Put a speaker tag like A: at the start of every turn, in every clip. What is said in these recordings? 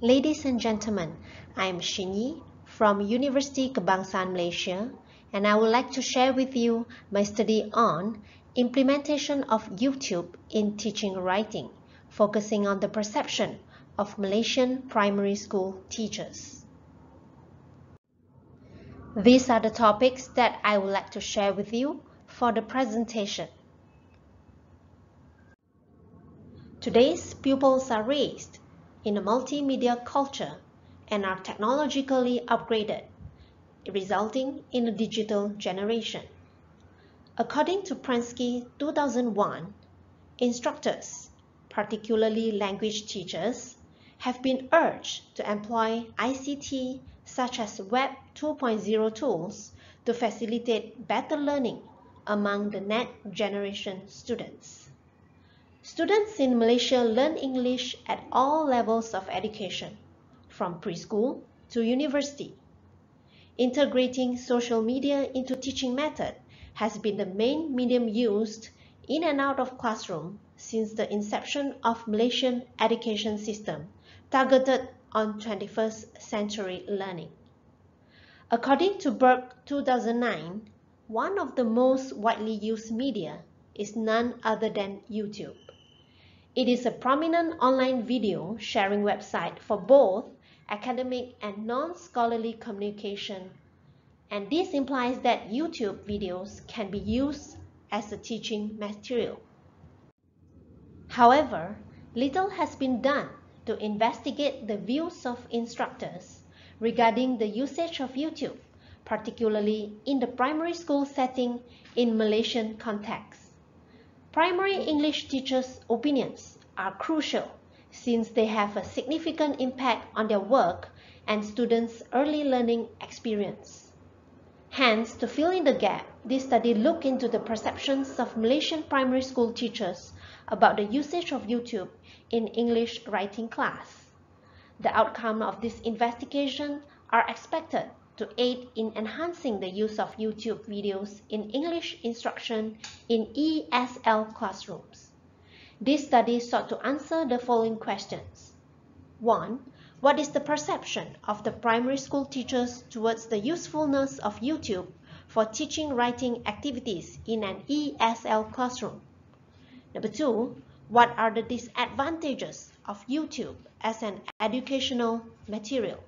A: Ladies and gentlemen, I am Shin Yee from University Kebangsaan, Malaysia, and I would like to share with you my study on implementation of YouTube in teaching writing, focusing on the perception of Malaysian primary school teachers. These are the topics that I would like to share with you for the presentation. Today's pupils are raised in a multimedia culture and are technologically upgraded, resulting in a digital generation. According to Prensky 2001, instructors, particularly language teachers, have been urged to employ ICT such as Web 2.0 tools to facilitate better learning among the next generation students. Students in Malaysia learn English at all levels of education, from preschool to university. Integrating social media into teaching method has been the main medium used in and out of classroom since the inception of Malaysian education system targeted on 21st century learning. According to Berg 2009, one of the most widely used media is none other than YouTube. It is a prominent online video sharing website for both academic and non-scholarly communication, and this implies that YouTube videos can be used as a teaching material. However, little has been done to investigate the views of instructors regarding the usage of YouTube, particularly in the primary school setting in Malaysian context. Primary English teachers' opinions are crucial since they have a significant impact on their work and students' early learning experience. Hence, to fill in the gap, this study looked into the perceptions of Malaysian primary school teachers about the usage of YouTube in English writing class. The outcome of this investigation are expected to aid in enhancing the use of YouTube videos in English instruction in ESL classrooms. This study sought to answer the following questions. 1. What is the perception of the primary school teachers towards the usefulness of YouTube for teaching writing activities in an ESL classroom? Number 2. What are the disadvantages of YouTube as an educational material?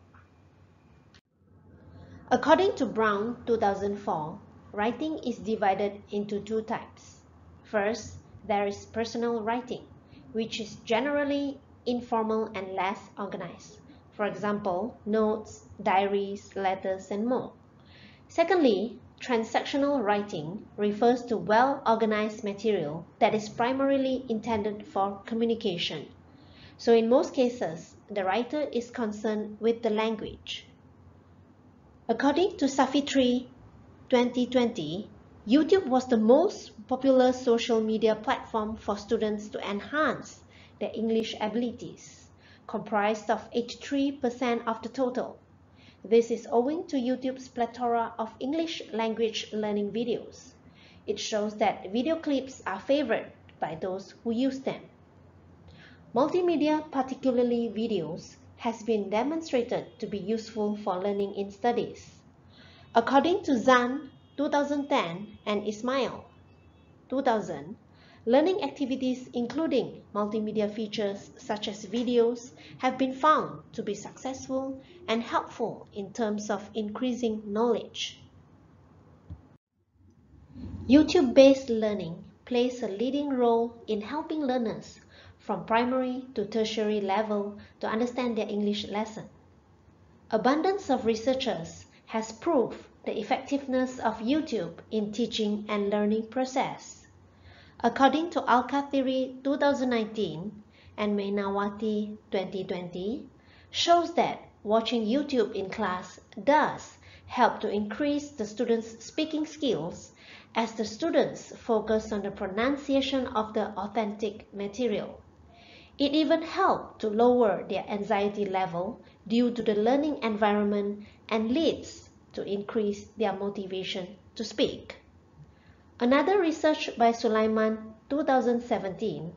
A: According to Brown 2004, writing is divided into two types. First, there is personal writing, which is generally informal and less organized. For example, notes, diaries, letters, and more. Secondly, transactional writing refers to well-organized material that is primarily intended for communication. So in most cases, the writer is concerned with the language. According to Safitri 2020, YouTube was the most popular social media platform for students to enhance their English abilities, comprised of 83% of the total. This is owing to YouTube's plethora of English language learning videos. It shows that video clips are favored by those who use them. Multimedia, particularly videos, has been demonstrated to be useful for learning in studies. According to Zan 2010 and Ismail 2000, learning activities including multimedia features such as videos have been found to be successful and helpful in terms of increasing knowledge. YouTube-based learning plays a leading role in helping learners from primary to tertiary level to understand their English lesson. Abundance of researchers has proved the effectiveness of YouTube in teaching and learning process. According to Al-Kathiri 2019 and Mainawati 2020, shows that watching YouTube in class does help to increase the students' speaking skills as the students focus on the pronunciation of the authentic material. It even helped to lower their anxiety level due to the learning environment and leads to increase their motivation to speak. Another research by Sulaiman 2017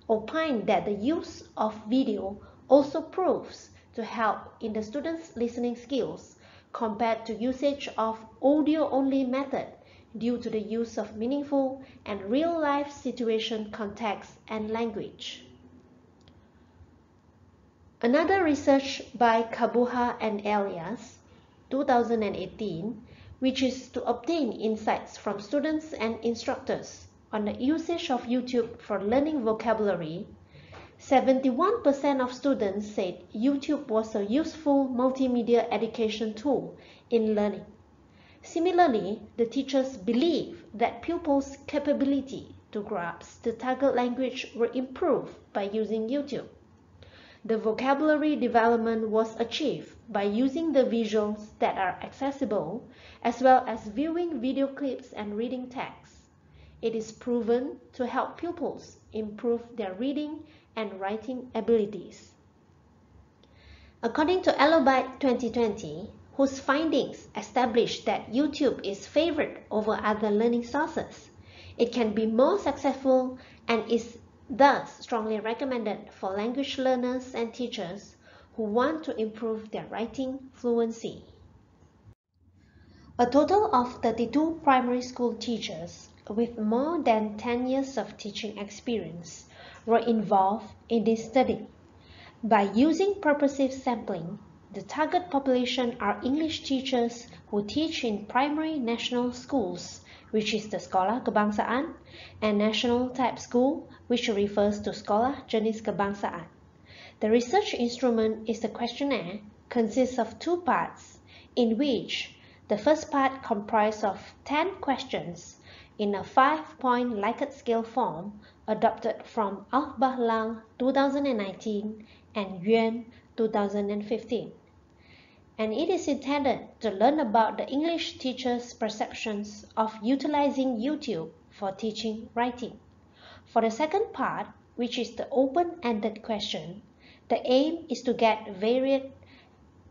A: opined that the use of video also proves to help in the students' listening skills compared to usage of audio-only method due to the use of meaningful and real-life situation context and language. Another research by Kabuha and Elias, 2018, which is to obtain insights from students and instructors on the usage of YouTube for learning vocabulary, 71% of students said YouTube was a useful multimedia education tool in learning. Similarly, the teachers believe that pupils' capability to grasp the target language were improved by using YouTube. The vocabulary development was achieved by using the visuals that are accessible, as well as viewing video clips and reading text. It is proven to help pupils improve their reading and writing abilities. According to Elobite 2020, whose findings established that YouTube is favored over other learning sources, it can be more successful and is thus strongly recommended for language learners and teachers who want to improve their writing fluency. A total of 32 primary school teachers with more than 10 years of teaching experience were involved in this study. By using purposive sampling, the target population are English teachers who teach in primary national schools, which is the Sekolah Kebangsaan, and national type school, which refers to Sekolah Jenis Kebangsaan. The research instrument is the questionnaire, consists of 2 parts, in which the first part comprises of 10 questions in a 5-point Likert scale form adopted from Al-Bahlal 2019 and Yuan 2015. And it is intended to learn about the English teachers' perceptions of utilizing YouTube for teaching writing. For the second part, which is the open-ended question, the aim is to get varied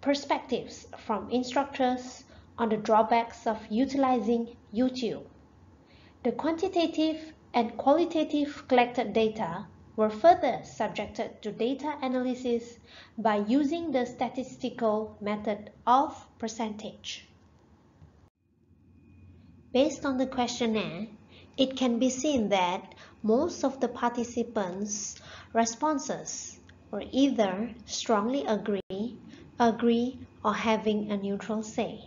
A: perspectives from instructors on the drawbacks of utilizing YouTube. The quantitative and qualitative collected data were further subjected to data analysis by using the statistical method of percentage. Based on the questionnaire, it can be seen that most of the participants' responses were either strongly agree, or having a neutral say.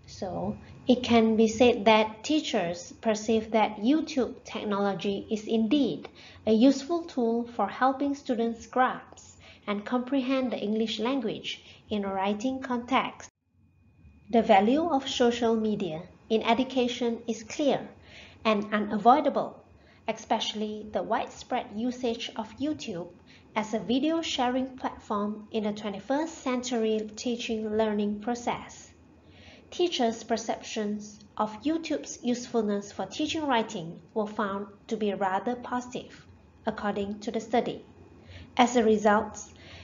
A: So, it can be said that teachers perceive that YouTube technology is indeed a useful tool for helping students grasp and comprehend the English language in a writing context. The value of social media in education is clear and unavoidable, especially the widespread usage of YouTube as a video sharing platform in the 21st century teaching learning process. Teachers' perceptions of YouTube's usefulness for teaching writing were found to be rather positive, according to the study. As a result,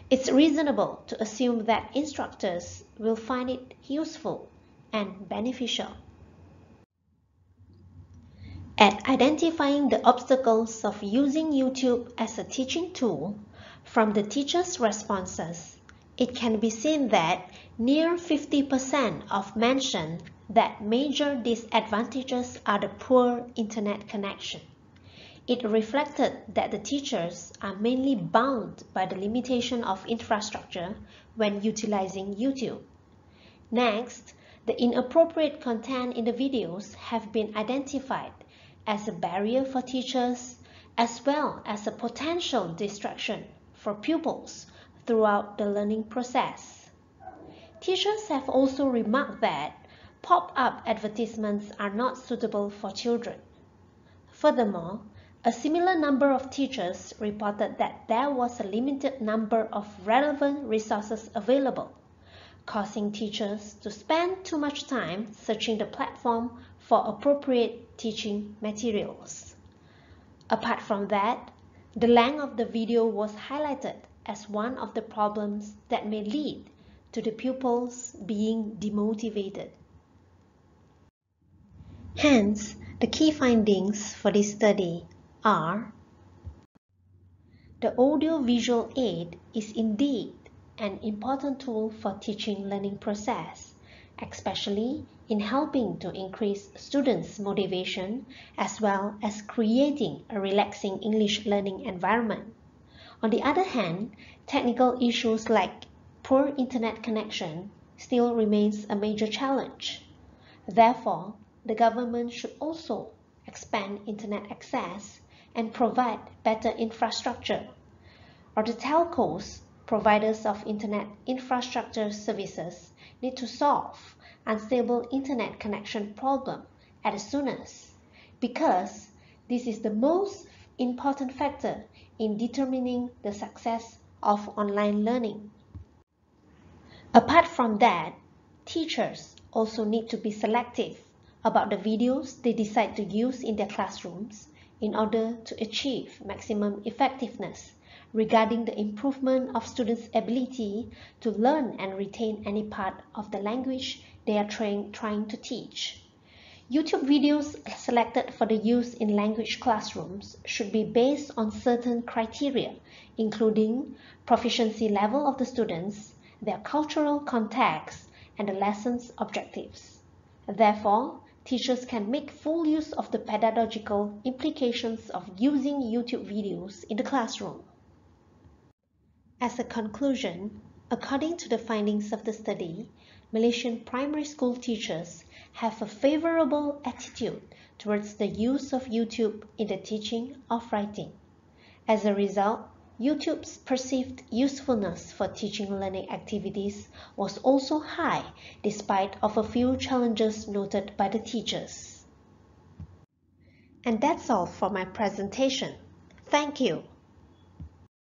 A: it's reasonable to assume that instructors will find it useful and beneficial. At identifying the obstacles of using YouTube as a teaching tool, from the teachers' responses, it can be seen that near 50% of mentioned that major disadvantages are the poor internet connection. It reflected that the teachers are mainly bound by the limitation of infrastructure when utilizing YouTube. Next, the inappropriate content in the videos have been identified as a barrier for teachers as well as a potential distraction for pupils throughout the learning process. Teachers have also remarked that pop-up advertisements are not suitable for children. Furthermore, a similar number of teachers reported that there was a limited number of relevant resources available, causing teachers to spend too much time searching the platform for appropriate teaching materials. Apart from that, the length of the video was highlighted as one of the problems that may lead to the pupils being demotivated. Hence, the key findings for this study are: the audio-visual aid is indeed an important tool for teaching learning process, especially in helping to increase students' motivation as well as creating a relaxing English learning environment. On the other hand, technical issues like poor internet connection still remains a major challenge. Therefore, the government should also expand internet access and provide better infrastructure. Or the telcos, providers of internet infrastructure services, need to solve unstable internet connection problem as soon as, because this is the most important factor in determining the success of online learning. Apart from that, teachers also need to be selective about the videos they decide to use in their classrooms in order to achieve maximum effectiveness regarding the improvement of students' ability to learn and retain any part of the language they are trying to teach. YouTube videos selected for the use in language classrooms should be based on certain criteria, including proficiency level of the students, their cultural context, and the lesson's objectives. Therefore, teachers can make full use of the pedagogical implications of using YouTube videos in the classroom. As a conclusion, according to the findings of the study, Malaysian primary school teachers have a favorable attitude towards the use of YouTube in the teaching of writing. As a result, YouTube's perceived usefulness for teaching learning activities was also high despite of a few challenges noted by the teachers. And that's all for my presentation. Thank you.